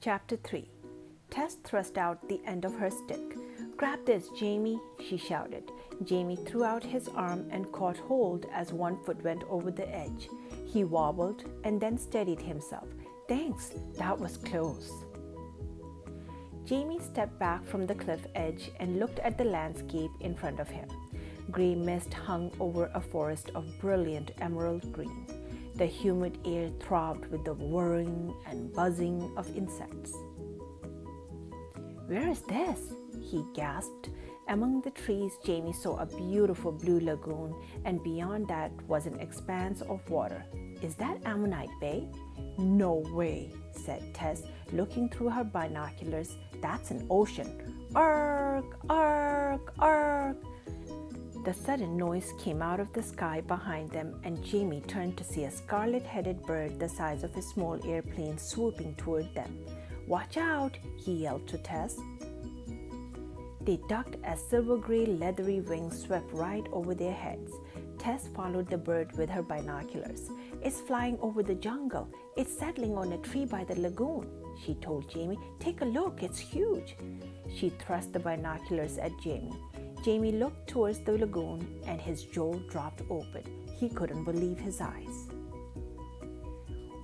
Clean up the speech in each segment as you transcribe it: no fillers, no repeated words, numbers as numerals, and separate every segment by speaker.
Speaker 1: Chapter 3. Tess thrust out the end of her stick. "Grab this, Chiimey," she shouted. Chiimey threw out his arm and caught hold as one foot went over the edge. He wobbled and then steadied himself. "Thanks, that was close." Chiimey stepped back from the cliff edge and looked at the landscape in front of him. Gray mist hung over a forest of brilliant emerald green. The humid air throbbed with the whirring and buzzing of insects. "Where is this?" he gasped. Among the trees, Chiimey saw a beautiful blue lagoon, and beyond that was an expanse of water. "Is that Ammonite Bay?" "No way," said Tess, looking through her binoculars. "That's an ocean." "Ark, ark, ark!" The sudden noise came out of the sky behind them, and Chiimey turned to see a scarlet-headed bird the size of a small airplane swooping toward them. "Watch out!" he yelled to Tess. They ducked as silver-gray leathery wings swept right over their heads. Tess followed the bird with her binoculars. "It's flying over the jungle. It's settling on a tree by the lagoon," she told Chiimey. "Take a look, it's huge." She thrust the binoculars at Chiimey. Chiimey looked towards the lagoon and his jaw dropped open. He couldn't believe his eyes.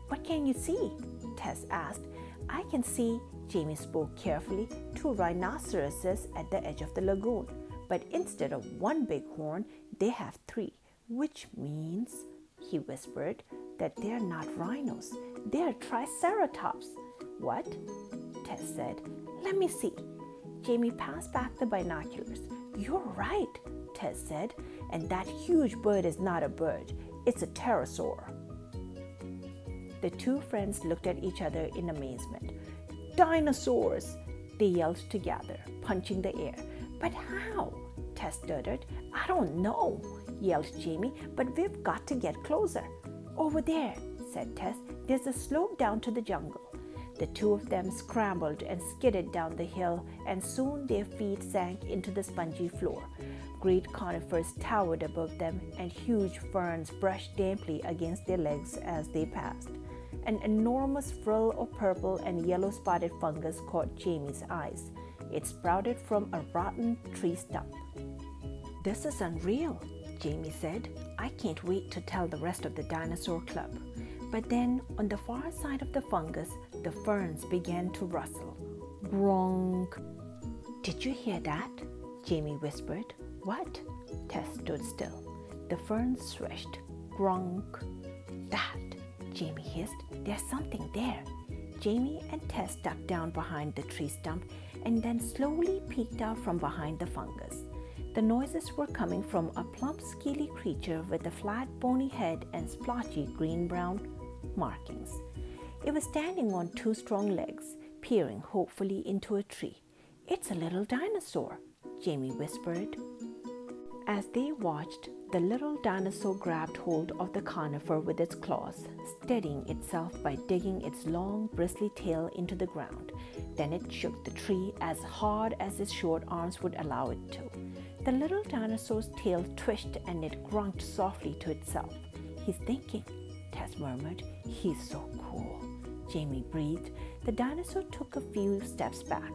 Speaker 1: "What can you see?" Tess asked. "I can see," Chiimey spoke carefully, "2 rhinoceroses at the edge of the lagoon. But instead of 1 big horn, they have 3, which means," he whispered, "that they're not rhinos. They're triceratops." "What?" Tess said. "Let me see." Chiimey passed back the binoculars. "You're right," Tess said, "and that huge bird is not a bird. It's a pterosaur." The 2 friends looked at each other in amazement. "Dinosaurs!" they yelled together, punching the air. "But how?" Tess stuttered. "I don't know," yelled Chiimey, "but we've got to get closer." "Over there," said Tess. "There's a slope down to the jungle." The 2 of them scrambled and skidded down the hill, and soon their feet sank into the spongy floor. Great conifers towered above them, and huge ferns brushed damply against their legs as they passed. An enormous frill of purple and yellow-spotted fungus caught Chiimey's eyes. It sprouted from a rotten tree stump. "This is unreal," Chiimey said. "I can't wait to tell the rest of the Dinosaur Club." But then, on the far side of the fungus, the ferns began to rustle. "Gronk!" "Did you hear that?" Chiimey whispered. "What?" Tess stood still. The ferns swished. "Gronk!" "That!" Chiimey hissed. "There's something there." Chiimey and Tess ducked down behind the tree stump and then slowly peeked out from behind the fungus. The noises were coming from a plump, scaly creature with a flat, bony head and splotchy green-brown markings. It was standing on 2 strong legs, peering hopefully into a tree. "It's a little dinosaur," Chiimey whispered. As they watched, the little dinosaur grabbed hold of the conifer with its claws, steadying itself by digging its long, bristly tail into the ground. Then it shook the tree as hard as its short arms would allow it to. The little dinosaur's tail twitched and it grunked softly to itself. "He's thinking," Tess murmured. "He's so cool," Chiimey breathed. The dinosaur took a few steps back.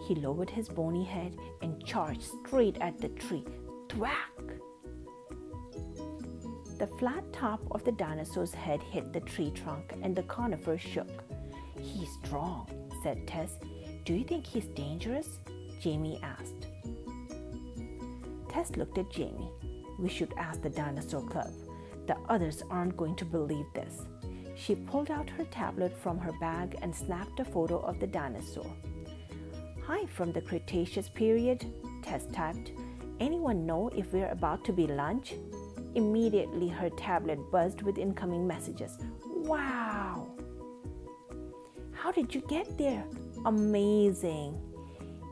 Speaker 1: He lowered his bony head and charged straight at the tree. Thwack! The flat top of the dinosaur's head hit the tree trunk and the conifer shook. "He's strong," said Tess. "Do you think he's dangerous?" Chiimey asked. Tess looked at Chiimey. "We should ask the Dinosaur Club. The others aren't going to believe this." She pulled out her tablet from her bag and snapped a photo of the dinosaur. "Hi from the Cretaceous period," Tess typed. "Anyone know if we're about to be lunch?" Immediately her tablet buzzed with incoming messages. "Wow! How did you get there? Amazing!"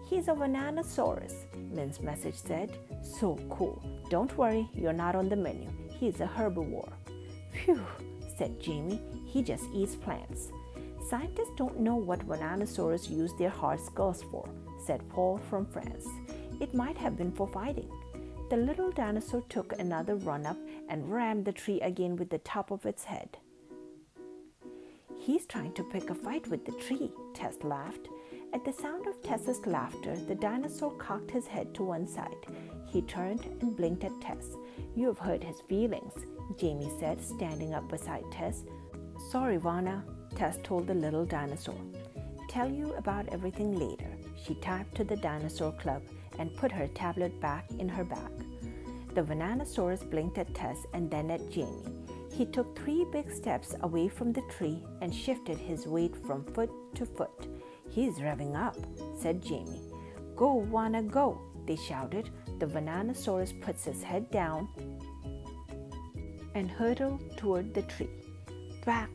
Speaker 1: "He's a Bananosaurus," Lynn's message said. "So cool. Don't worry, you're not on the menu. He's a herbivore." "Phew," said Chiimey. "He just eats plants." "Scientists don't know what Bananosaurus use their hard skulls for," said Paul from France. "It might have been for fighting." The little dinosaur took another run up and rammed the tree again with the top of its head. He's trying to pick a fight with the tree, Tess laughed. At the sound of Tess's laughter, the dinosaur cocked his head to one side. He turned and blinked at Tess. You have hurt his feelings, Chiimey said, standing up beside Tess. Sorry, Vana, Tess told the little dinosaur. Tell you about everything later. She typed to the Dinosaur Club and put her tablet back in her bag. The Vananosaurus blinked at Tess and then at Chiimey. He took 3 big steps away from the tree and shifted his weight from foot to foot. He's revving up, said Chiimey. Go, Vana, go, they shouted. The Vananosaurus puts his head down and hurtled toward the tree. Thwack!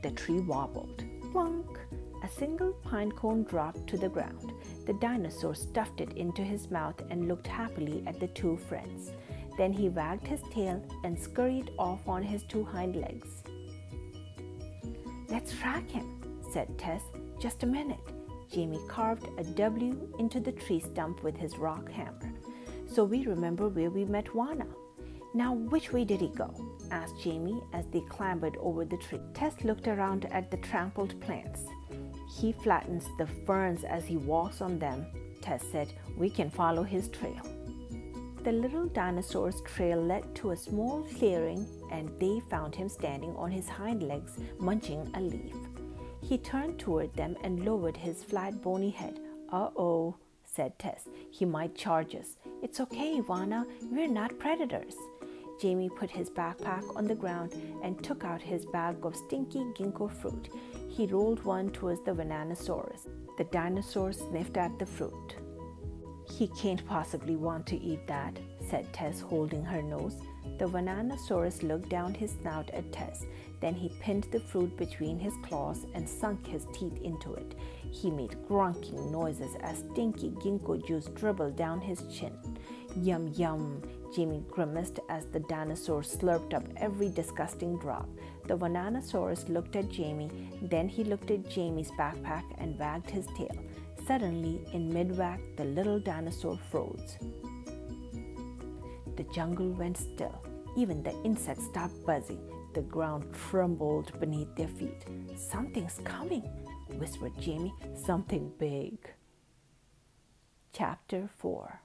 Speaker 1: The tree wobbled. Plunk! A single pine cone dropped to the ground. The dinosaur stuffed it into his mouth and looked happily at the 2 friends. Then he wagged his tail and scurried off on his 2 hind legs. Let's track him, said Tess. Just a minute. Chiimey carved a W into the tree stump with his rock hammer, so we remember where we met Vana. Now, which way did he go? Asked Chiimey as they clambered over the tree. Tess looked around at the trampled plants. He flattens the ferns as he walks on them, Tess said. We can follow his trail. The little dinosaur's trail led to a small clearing, and they found him standing on his hind legs, munching a leaf. He turned toward them and lowered his flat, bony head. Uh-oh, said Tess. He might charge us. It's okay, Vana. We're not predators. Chiimey put his backpack on the ground and took out his bag of stinky ginkgo fruit. He rolled one towards the Vananosaurus. The dinosaur sniffed at the fruit. He can't possibly want to eat that, said Tess, holding her nose. The Vananosaurus looked down his snout at Tess. Then he pinned the fruit between his claws and sunk his teeth into it. He made grunking noises as stinky ginkgo juice dribbled down his chin. Yum, yum, Chiimey grimaced as the dinosaur slurped up every disgusting drop. The Vananosaurus looked at Chiimey, then he looked at Chiimey's backpack and wagged his tail. Suddenly, in mid-wag, the little dinosaur froze. The jungle went still. Even the insects stopped buzzing. The ground trembled beneath their feet. Something's coming, whispered Chiimey. Something big. Chapter 4